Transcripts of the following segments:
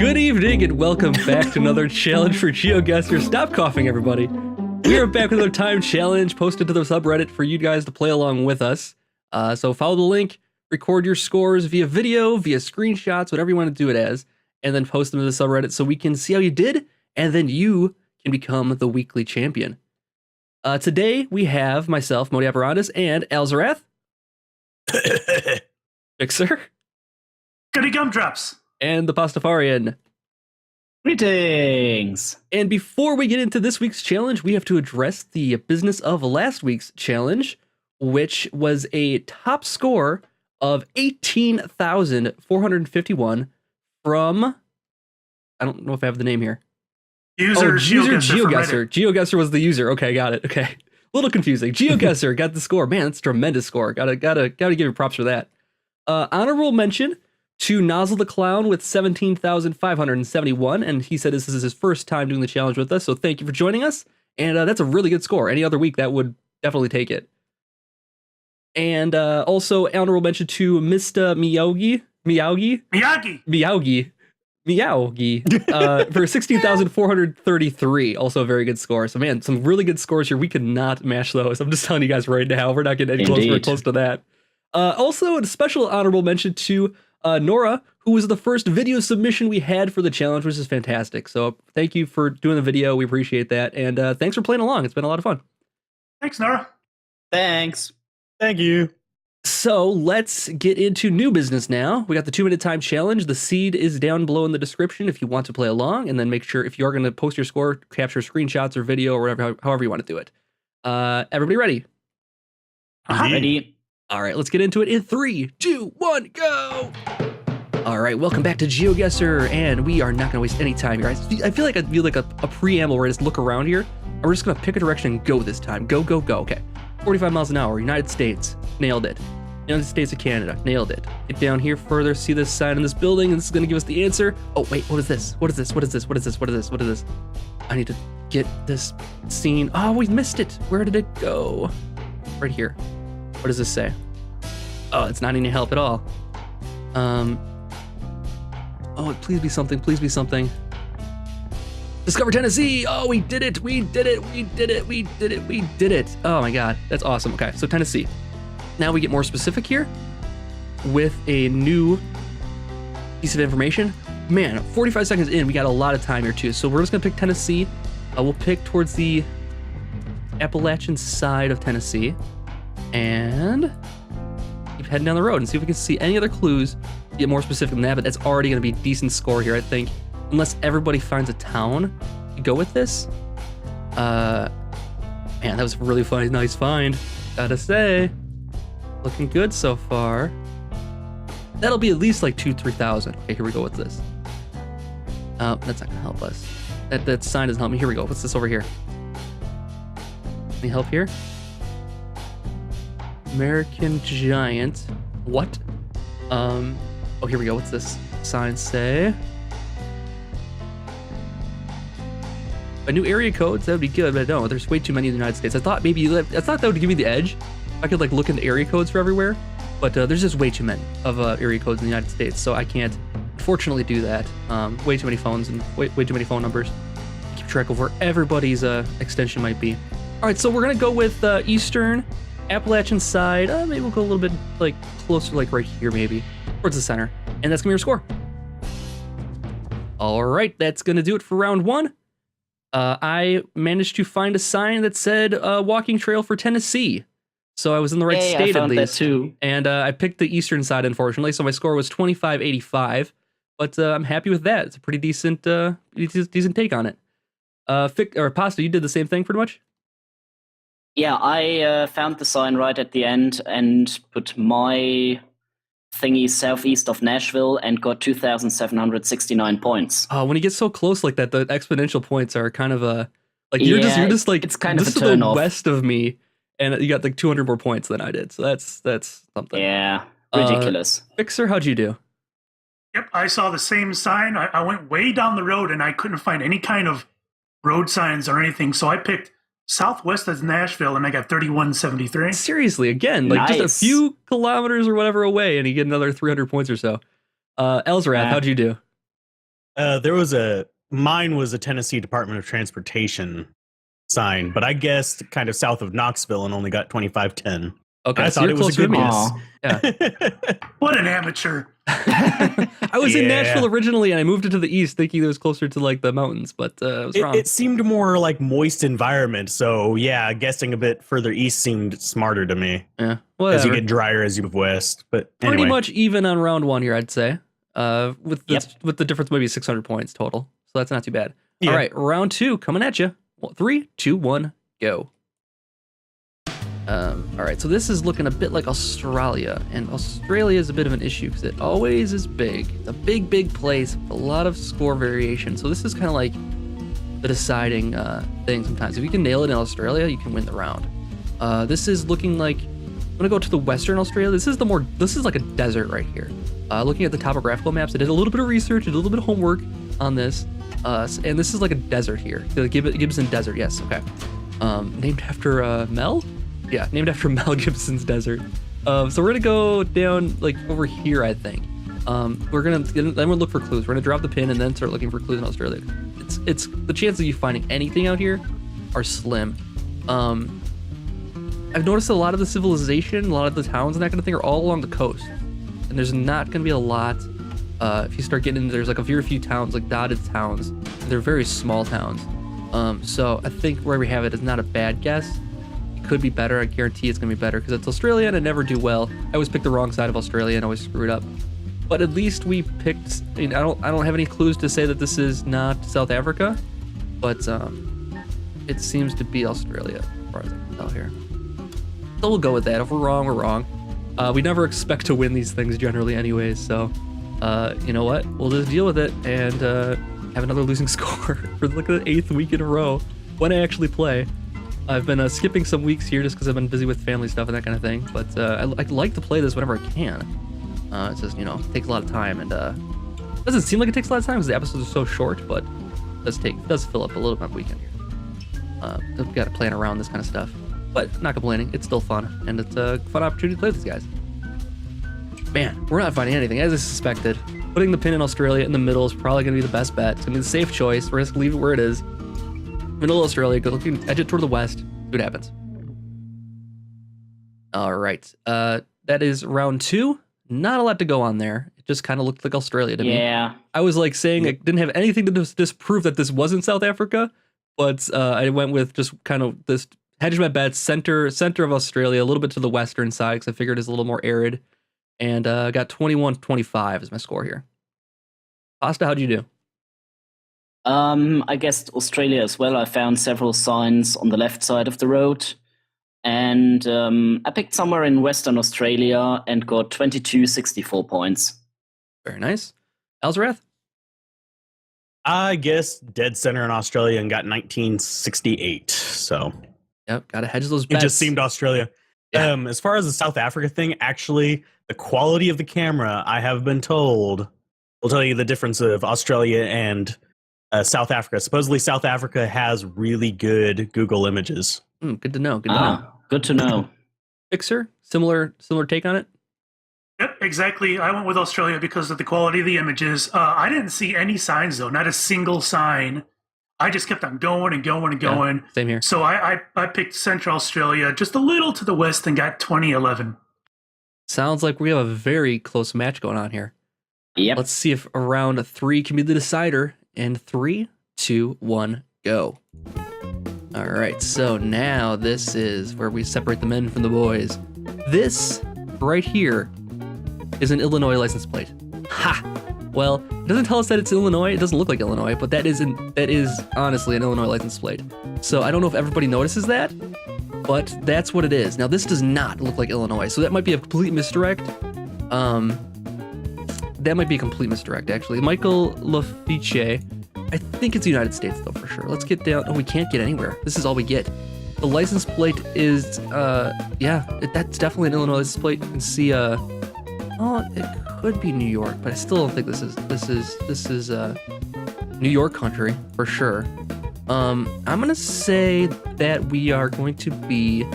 Good evening and welcome back to another challenge for GeoGuessr. Stop coughing, everybody. We are back with another time challenge posted to the subreddit for you guys to play along with us. So follow the link, record your scores via video, via screenshots, whatever you want to do it as, and then post them to the subreddit so we can see how you did, and then you can become the weekly champion. Today we have myself, Modi Apparandus, and Alzarath. Fixer. Goody gumdrops. And the Pastafarian. Greetings! And before we get into this week's challenge, we have to address the business of last week's challenge, which was a top score of 18,451 from, I don't know if I have the name here. User GeoGuessr. GeoGuessr was the user. Okay, got it. Okay. A little confusing. GeoGuessr got the score. Man, that's a tremendous score. Gotta give you props for that. Honorable mention to Nozzle the Clown with 17,571, and he said this is his first time doing the challenge with us, so thank you for joining us, and that's a really good score. Any other week, that would definitely take it. And also, honorable mention to Mr. Miyagi for 16,433, also a very good score. So man, some really good scores here. We could not match those. I'm just telling you guys right now, we're not getting any close to that. Also, a special honorable mention to Nora, who was the first video submission we had for the challenge, which is fantastic. So thank you for doing the video. We appreciate that. And thanks for playing along. It's been a lot of fun. Thanks, Nora. Thanks. Thank you. So let's get into new business now. We got the 2-minute time challenge. The seed is down below in the description if you want to play along. And then make sure if you are going to post your score, capture screenshots or video or whatever, however you want to do it. Everybody ready? Ready. All right, let's get into it in 3, 2, 1, go! All right, welcome back to GeoGuessr, and we are not going to waste any time here. I feel like a preamble where I just look around here, and we're just going to pick a direction and go this time. Go, go, go. Okay, 45 miles an hour, United States, nailed it. United States of Canada, nailed it. Get down here further, see this sign in this building, and this is going to give us the answer. Oh, wait, what is this? What is this? What is this? What is this? What is this? What is this? I need to get this scene. Oh, we missed it. Where did it go? Right here. What does this say? Oh, it's not any help at all. Oh, please be something. Please be something. Discover Tennessee. Oh, we did it. We did it. We did it. We did it. We did it. Oh my God, that's awesome. Okay, so Tennessee. Now we get more specific here with a new piece of information. Man, 45 seconds in, we got a lot of time here too. So we're just gonna pick Tennessee. We'll pick towards the Appalachian side of Tennessee, and keep heading down the road and see if we can see any other clues, get more specific than that, but that's already going to be a decent score here, I think. Unless everybody finds a town to go with this. Man, that was a really fun, nice find. Gotta say. Looking good so far. That'll be at least like 2,000-3,000. Okay, here we go with this. That's not going to help us. That sign doesn't help me. Here we go. What's this over here? Any help here? American Giant. What? Oh, here we go. What's this sign say? A new area codes, that would be good, but no, there's way too many in the United States. I thought that would give me the edge. I could like look into area codes for everywhere, but there's just way too many of area codes in the United States, so I can't unfortunately do that. Way too many phones and way too many phone numbers. Keep track of where everybody's extension might be. All right, so we're gonna go with Eastern Appalachian side. Maybe we'll go a little bit like closer, like right here, maybe towards the center, and that's gonna be your score. All right, that's gonna do it for round 1. I managed to find a sign that said walking trail for Tennessee, so I was in the right state at least. That too. And I picked the eastern side, unfortunately, so my score was 2585. But I'm happy with that. It's a pretty decent take on it. Pasta, you did the same thing pretty much. Yeah, I found the sign right at the end and put my thingy southeast of Nashville and got 2,769 points. When you get so close like that, the exponential points are kind of like you're just like, it's kind this of a is turn the off. west of me, and you got like 200 more points than I did. So that's something. Yeah, ridiculous. Fixer, how'd you do? Yep, I saw the same sign. I went way down the road and I couldn't find any kind of road signs or anything. So I picked southwest as Nashville and I got 3173. Seriously, again, like just a few kilometers or whatever away, and you get another 300 points or so. Elzarath, how'd you do? Mine was a Tennessee Department of Transportation sign, but I guessed kind of south of Knoxville and only got 2510. Okay, I so thought you're it was a closer to good me. guess. Yeah. What an amateur. I was in Nashville originally, and I moved it to the east, thinking it was closer to like the mountains, but I was wrong. It seemed more like moist environment, so yeah, guessing a bit further east seemed smarter to me. Yeah, as you get drier as you move west. But anyway. Pretty much even on round one here, I'd say. With the difference maybe 600 points total, so that's not too bad. Yeah. All right, round two coming at you. 3, 2, 1, go. All right, so this is looking a bit like Australia, and Australia is a bit of an issue because it always is big. It's a big place with a lot of score variation. So this is kind of like the deciding thing sometimes. If you can nail it in Australia, you can win the round. This is looking like, I'm gonna go to the Western Australia. This is like a desert right here. Looking at the topographical maps, I did a little bit of research, did a little bit of homework on this, and this is like a desert here. The Gibson Desert, yes, okay. Named after Mel? Yeah, named after Mel Gibson's desert. So we're gonna go down like over here, I think. Then we'll look for clues. We're gonna drop the pin and then start looking for clues in Australia. It's the chances of you finding anything out here are slim. I've noticed a lot of the civilization, a lot of the towns and that kind of thing are all along the coast, and there's not gonna be a lot. If you start getting into, there's like a very few towns, like dotted towns. They're very small towns. So I think where we have it is not a bad guess. Could be better. I guarantee it's gonna be better because it's Australia and I never do well. I always pick the wrong side of Australia and always screw it up. But at least we picked. I mean, I don't have any clues to say that this is not South Africa, but it seems to be Australia as far as I can tell here. So we'll go with that. If we're wrong, we're wrong. We never expect to win these things generally, anyways. So you know what? We'll just deal with it and have another losing score for like the 8th week in a row when I actually play. I've been skipping some weeks here just because I've been busy with family stuff and that kind of thing. But I like to play this whenever I can. It's just, takes a lot of time, and doesn't seem like it takes a lot of time because the episodes are so short, but it does fill up a little bit on the weekend here. I've got to plan around this kind of stuff, but not complaining. It's still fun, and it's a fun opportunity to play with these guys. Man, we're not finding anything, as I suspected. Putting the pin in Australia in the middle is probably going to be the best bet. It's going to be the safe choice. We're just going to leave it where it is. Middle of Australia, go looking, edge it toward the west, see what happens. All right, that is round 2. Not a lot to go on there. It just kind of looked like Australia to me. Yeah. I was like saying I didn't have anything to disprove that this wasn't South Africa, but I went with just kind of this, hedged my bets, center of Australia, a little bit to the western side because I figured it's a little more arid, and got 21-25 as my score here. Pasta, how'd you do? I guessed Australia as well. I found several signs on the left side of the road. And I picked somewhere in Western Australia and got 2264 points. Very nice. Elzrath? I guessed dead center in Australia and got 1968. So Yep, gotta hedge those bets. it just seemed Australia. Yeah. As far as the South Africa thing, actually, the quality of the camera, I have been told, will tell you the difference of Australia and South Africa. Supposedly, South Africa has really good Google images. Good to know. Good to know. Fixer, similar take on it? Yep, exactly. I went with Australia because of the quality of the images. I didn't see any signs, though, not a single sign. I just kept on going and going and going. Yeah, same here. So I picked Central Australia just a little to the west and got 2011. Sounds like we have a very close match going on here. Yep. Let's see if round 3 can be the decider. In 3, 2, 1, go. All right, so now this is where we separate the men from the boys. This right here is an Illinois license plate. Ha! Well, it doesn't tell us that it's Illinois. It doesn't look like Illinois, but that is honestly an Illinois license plate. So I don't know if everybody notices that, but that's what it is. Now this does not look like Illinois, so that might be a complete misdirect. That might be a complete misdirect, actually. Michael Lafiche. I think it's the United States, though, for sure. Let's get down. Oh, we can't get anywhere. This is all we get. The license plate is, that's definitely an Illinois license plate. You can see, it could be New York, but I still don't think this is New York country, for sure. I'm going to say that we are going to be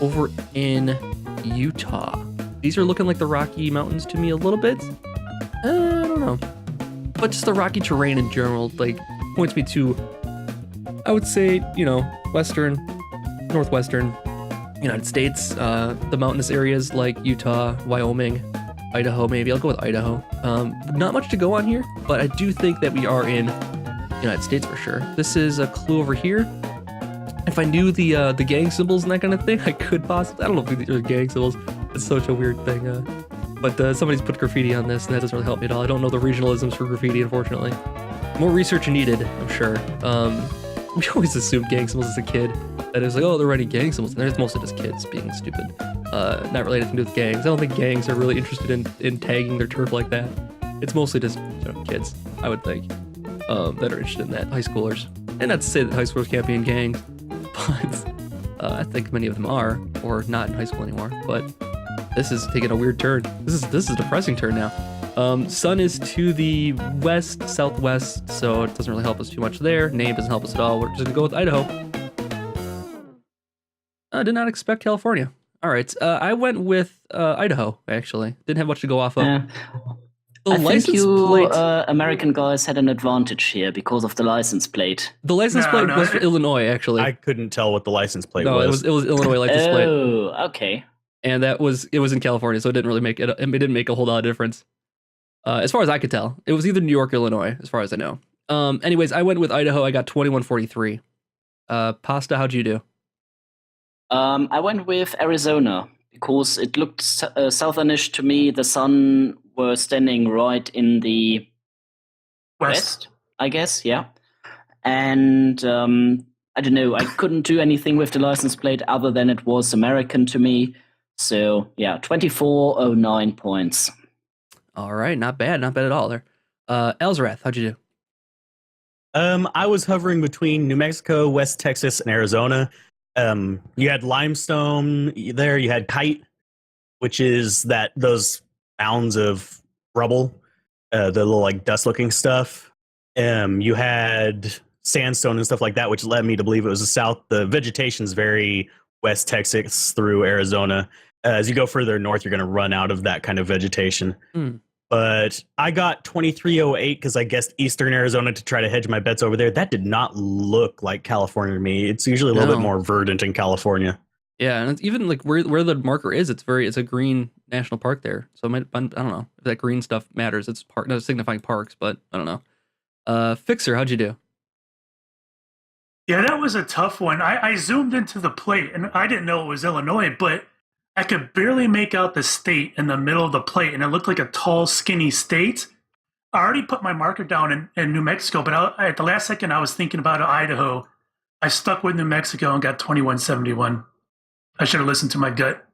over in Utah. These are looking like the Rocky Mountains to me a little bit. I don't know. but just the rocky terrain in general, like, points me to, I would say, western, northwestern United States, the mountainous areas like Utah, Wyoming, Idaho, maybe. I'll go with Idaho. Not much to go on here, but I do think that we are in the United States for sure. This is a clue over here. If I knew the gang symbols and that kind of thing, I could possibly, I don't know if these are gang symbols. It's such a weird thing. But somebody's put graffiti on this, and that doesn't really help me at all. I don't know the regionalisms for graffiti, unfortunately. More research needed, I'm sure. We always assumed gang symbols as a kid. That it was like, oh, they're writing gang symbols. And there's mostly just kids being stupid. Not really anything to do with gangs. I don't think gangs are really interested in tagging their turf like that. It's mostly just kids, I would think, that are interested in that. High schoolers. And not to say that high schoolers can't be in gangs, but I think many of them are, or not in high school anymore. But this is taking a weird turn. This is a depressing turn now. Sun is to the west, southwest, so it doesn't really help us too much there. Name doesn't help us at all. We're just gonna go with Idaho. I did not expect California. All right, I went with Idaho, actually. Didn't have much to go off of. I think you American guys had an advantage here because of the license plate. The license plate was for Illinois, actually. I couldn't tell what the license plate was. No, it was Illinois license plate. Oh, okay. And it was in California, so it didn't really make it. It didn't make a whole lot of difference. As far as I could tell, it was either New York or Illinois, as far as I know. Anyways, I went with Idaho. I got 2143. Pasta, how'd you do? I went with Arizona because it looked southernish to me. The sun was standing right in the west, I guess, yeah. And I don't know, I couldn't do anything with the license plate other than it was American to me. So, yeah, 2409 points. All right, not bad at all there. Elzarath, how'd you do? I was hovering between New Mexico, West Texas, and Arizona. You had limestone there. You had kite, which is those mounds of rubble, the little like dust-looking stuff. You had sandstone and stuff like that, which led me to believe it was the south. The vegetation's very West Texas through Arizona. As you go further north, you're going to run out of that kind of vegetation. But I got 2308 because I guessed Eastern Arizona to try to hedge my bets over there. That did not look like California to me. It's usually a little bit more verdant in California. Yeah, and it's even like where the marker is, it's a green national park there. So I don't know if that green stuff matters. It's not signifying parks, but I don't know. Fixer, how'd you do? Yeah, that was a tough one. I zoomed into the plate, and I didn't know it was Illinois, but I could barely make out the state in the middle of the plate, and it looked like a tall, skinny state. I already put my marker down in New Mexico, but at the last second, I was thinking about Idaho. I stuck with New Mexico and got 2171. I should have listened to my gut.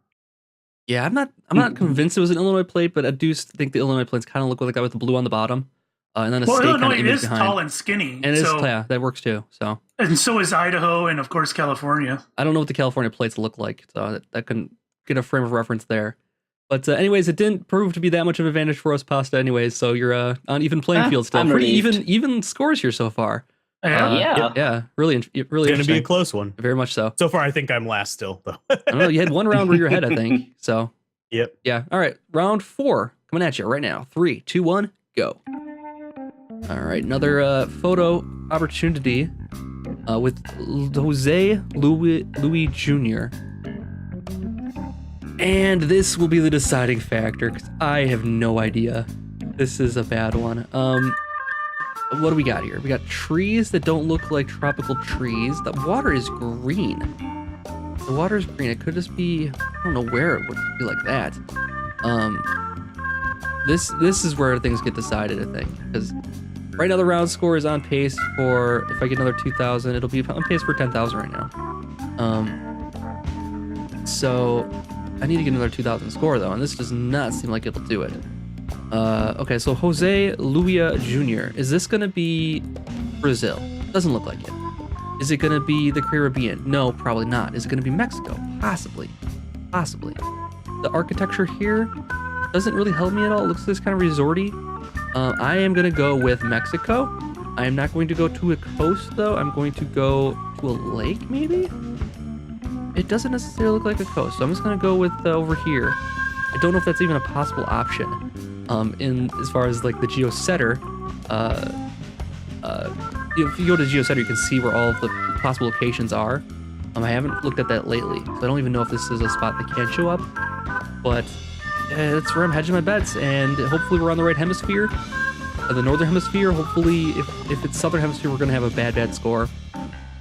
Yeah, I'm not convinced it was an Illinois plate, but I do think the Illinois plates kind of look like that with the blue on the bottom, and then a state kind of image behind. Illinois is tall and skinny, and yeah, that works too. So and so is Idaho, and of course California. I don't know what the California plates look like, so that couldn't get a frame of reference there. But anyways, it didn't prove to be that much of an advantage for us, Pasta. Anyways, so you're on even playing field still. Pretty even scores here so far. Yeah, really it's going to be a close one. Very much so. So far, I think I'm last still, though. I don't know. You had one round where you're ahead, I think. So. Yep. Yeah. All right. Round 4 coming at you right now. 3, 2, 1, go. All right. Another photo opportunity with Jose Louis Jr. And this will be the deciding factor because I have no idea. This is a bad one. What do we got here? We got trees that don't look like tropical trees. The water is green. The water is green. It could just be, I don't know where it would be like that. This is where things get decided, I think, because right now the round score is on pace for, if I get another 2,000, it'll be on pace for 10,000 right now. So I need to get another 2,000 score though, and this does not seem like it'll do it. Okay, so Jose Louis Jr. Is this gonna be Brazil? Doesn't look like it. Is it gonna be the Caribbean? No, probably not. Is it gonna be Mexico? Possibly. The architecture here doesn't really help me at all. It looks like it's kind of resorty. I am gonna go with Mexico. I am not going to go to a coast though. I'm going to go to a lake, maybe? It doesn't necessarily look like a coast, so I'm just gonna go with over here. I don't know if that's even a possible option. In as far as like the GeoGuessr, if you go to Geoguessr, you can see where all of the possible locations are. I haven't looked at that lately, so I don't even know if this is a spot that can show up. But that's where I'm hedging my bets, and hopefully we're on the right hemisphere, the northern hemisphere. Hopefully, if it's southern hemisphere, we're gonna have a bad score.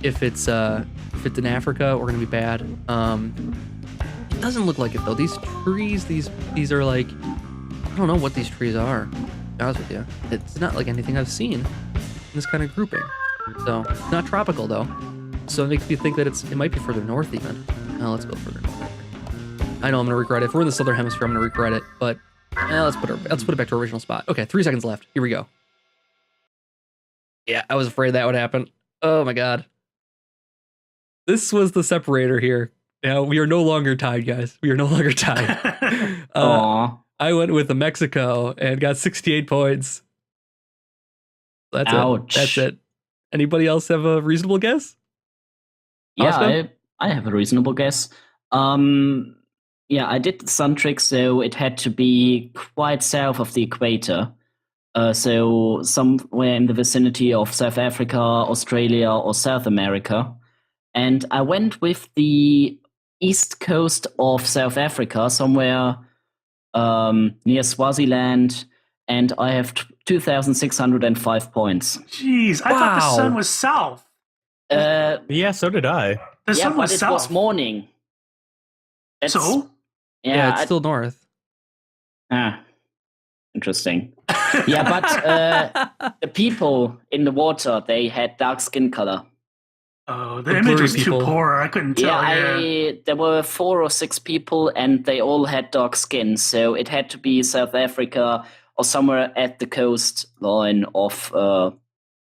If it's in Africa, we're gonna be bad. It doesn't look like it though. These trees, these are like, I don't know what these trees are. To be honest with you, it's not like anything I've seen in this kind of grouping. So it's not tropical though. So it makes me think that it might be further north even. Let's go further north. I know I'm gonna regret it. If we're in the southern hemisphere, I'm gonna regret it. But let's put it back to our original spot. Okay, 3 seconds left. Here we go. Yeah, I was afraid that would happen. Oh my god. This was the separator here. Now we are no longer tied, guys. We are no longer tied. I went with the Mexico and got 68 points. That's Ouch. it. That's it. Anybody else have a reasonable guess? Yeah, I have a reasonable guess. Yeah, I did the sun trick, so it had to be quite south of the equator. So somewhere in the vicinity of South Africa, Australia, or South America. And I went with the east coast of South Africa, somewhere near Swaziland, and I have 2,605 points. Jeez, I thought the sun was south. Yeah, so did I. The sun was but south. it was morning. So? Yeah, it's still north. Interesting. Yeah, but the people in the water, they had dark skin color. Oh, the image was too poor. I couldn't tell. There were 4 or 6 people, and they all had dark skin. So it had to be South Africa or somewhere at the coastline of the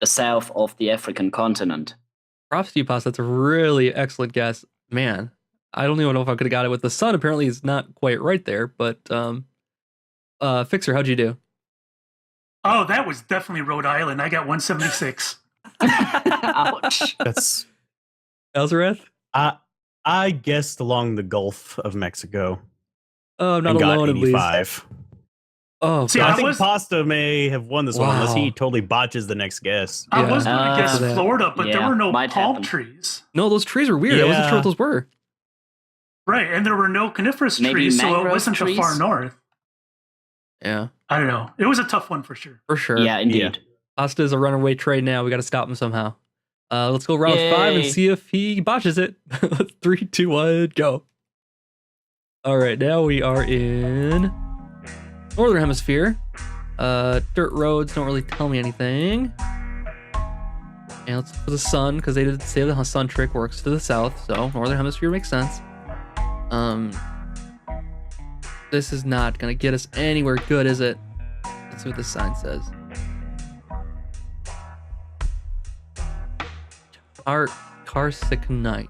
south of the African continent. Props to you, Paz. That's a really excellent guess. Man, I don't even know if I could have got it with the sun. Apparently, it's not quite right there. But Fixer, how'd you do? Oh, that was definitely Rhode Island. I got 176. Ouch. That's Elzareth? I guessed along the Gulf of Mexico. Oh, not alone, at least. Oh, see, I think Pasta may have won this one unless he totally botches the next guess. I was going to guess Florida, but there were no palm trees. No, those trees were weird. I wasn't sure what those were. Right, and there were no coniferous trees, so it wasn't the far north. Yeah. I don't know. It was a tough one for sure. For sure. Yeah, indeed. Yeah. Pasta is a runaway trade now. We got to stop him somehow. Let's go round 5 and see if he botches it. 3, 2, 1, go. All right, now we are in northern hemisphere. Dirt roads don't really tell me anything. And let's look for the sun, because they did say the sun trick works to the south, so northern hemisphere makes sense. This is not gonna get us anywhere good, is it? Let's see what this sign says. Carsicanite.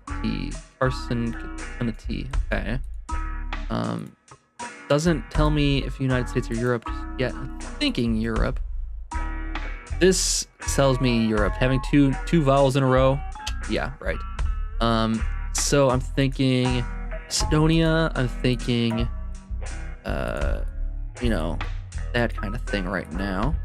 Okay. Doesn't tell me if United States or Europe yet. I'm thinking Europe. This tells me Europe. Having two vowels in a row. Yeah, right. So I'm thinking Estonia. I'm thinking, that kind of thing right now.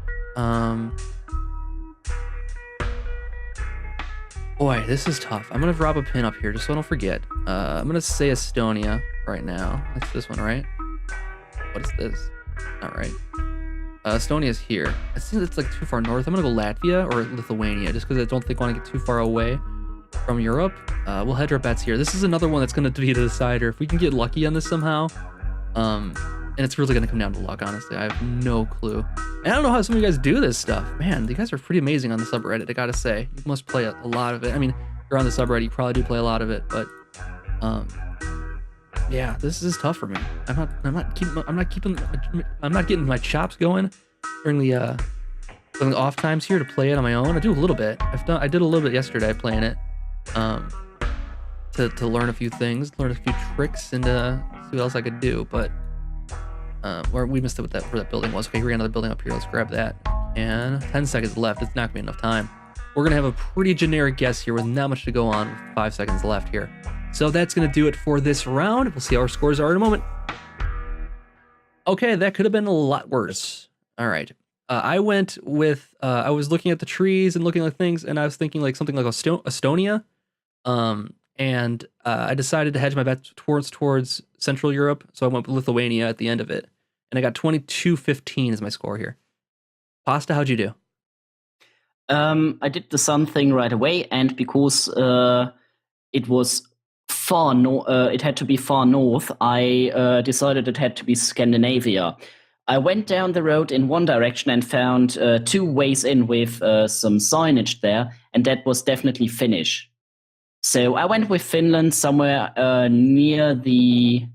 Boy, this is tough. I'm gonna drop a pin up here just so I don't forget. I'm gonna say Estonia right now. That's this one, right? What is this? Not right. Estonia's here. I think it's like too far north. I'm gonna go Latvia or Lithuania just because I don't think I want to get too far away from Europe. We'll hedge our bets here. This is another one that's gonna be the decider. If we can get lucky on this somehow, and it's really gonna come down to luck, honestly. I have no clue. And I don't know how some of you guys do this stuff. Man, you guys are pretty amazing on the subreddit, I gotta say. You must play a lot of it. I mean, you're on the subreddit, you probably do play a lot of it, but yeah, this is tough for me. I'm not getting my chops going during the off times here to play it on my own. I do a little bit. I did a little bit yesterday playing it, to learn a few things, learn a few tricks, and see what else I could do. But where we missed it with where that building was. Okay, we got another building up here. Let's grab that. And 10 seconds left. It's not gonna be enough time. We're gonna have a pretty generic guess here with not much to go on with 5 seconds left here. So that's gonna do it for this round. We'll see how our scores are in a moment. Okay, that could have been a lot worse. All right. I went with I was looking at the trees and looking at things, and I was thinking like something like Estonia. And I decided to hedge my bet towards Central Europe, so I went with Lithuania at the end of it, and I got 22-15 as my score here. Pasta, how'd you do? I did the sun thing right away, and because it was it had to be far north, I decided it had to be Scandinavia. I went down the road in one direction and found 2 ways in with some signage there, and that was definitely Finnish. So I went with Finland, somewhere near the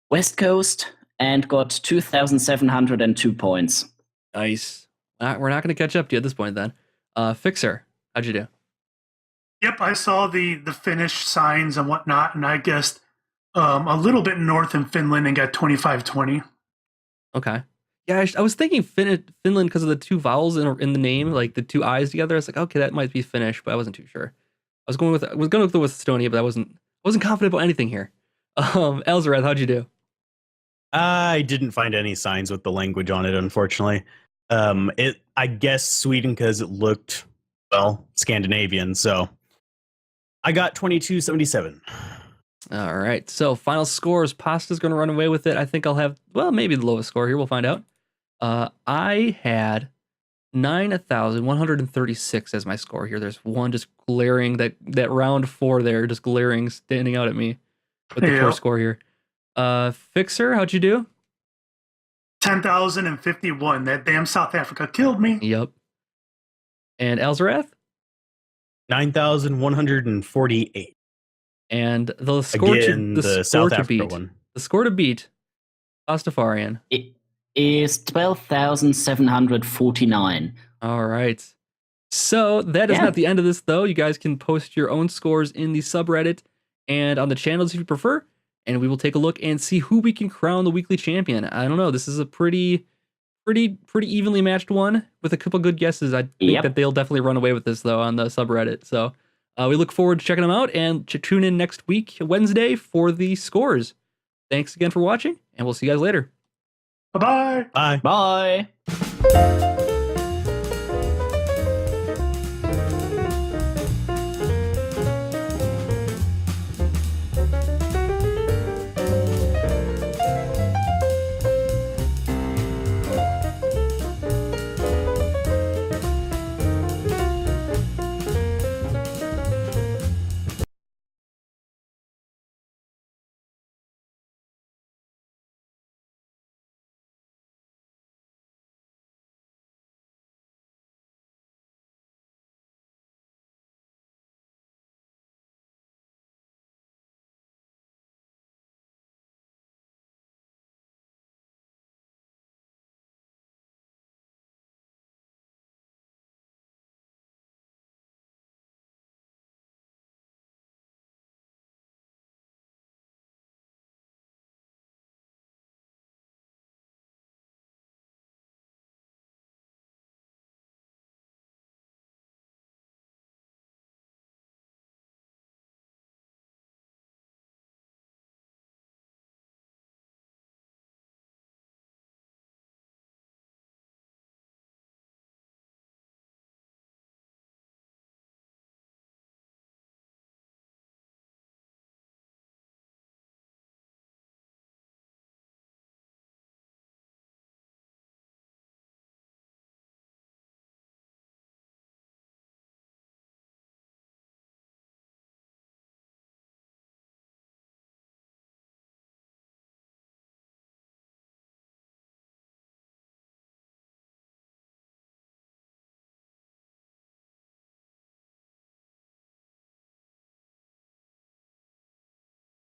west coast, and got 2,702 points. Nice. We're not going to catch up to you at this point then. Fixer, how'd you do? Yep, I saw the Finnish signs and whatnot, and I guessed a little bit north in Finland and got 25-20. Okay. Yeah, I was thinking Finland because of the 2 vowels in the name, like the 2 I's together. I was like, okay, that might be Finnish, but I wasn't too sure. I was going with Estonia, but I wasn't confident about anything here. Elzareth, how'd you do? I didn't find any signs with the language on it, unfortunately. I guess Sweden because it looked, well, Scandinavian, so I got 22-77. All right, so final scores. Pasta's going to run away with it. I think I'll have, well, maybe the lowest score here. We'll find out. I had 9,136 as my score here. There's one just glaring, that round 4 there, just glaring, standing out at me with the poor score here. Fixer, how'd you do? 10,051. That damn South Africa killed me. Yep. And Elzareth? 9,148. And the score Again, the South Africa beat. one. The score to beat, Pastafarian. It is 12,749. All right. So that is not the end of this, though. You guys can post your own scores in the subreddit and on the channels if you prefer. And we will take a look and see who we can crown the weekly champion. I don't know. This is a pretty evenly matched one with a couple good guesses. I think that they'll definitely run away with this, though, on the subreddit. So we look forward to checking them out and to tune in next week, Wednesday, for the scores. Thanks again for watching, and we'll see you guys later. Bye-bye. Bye. Bye.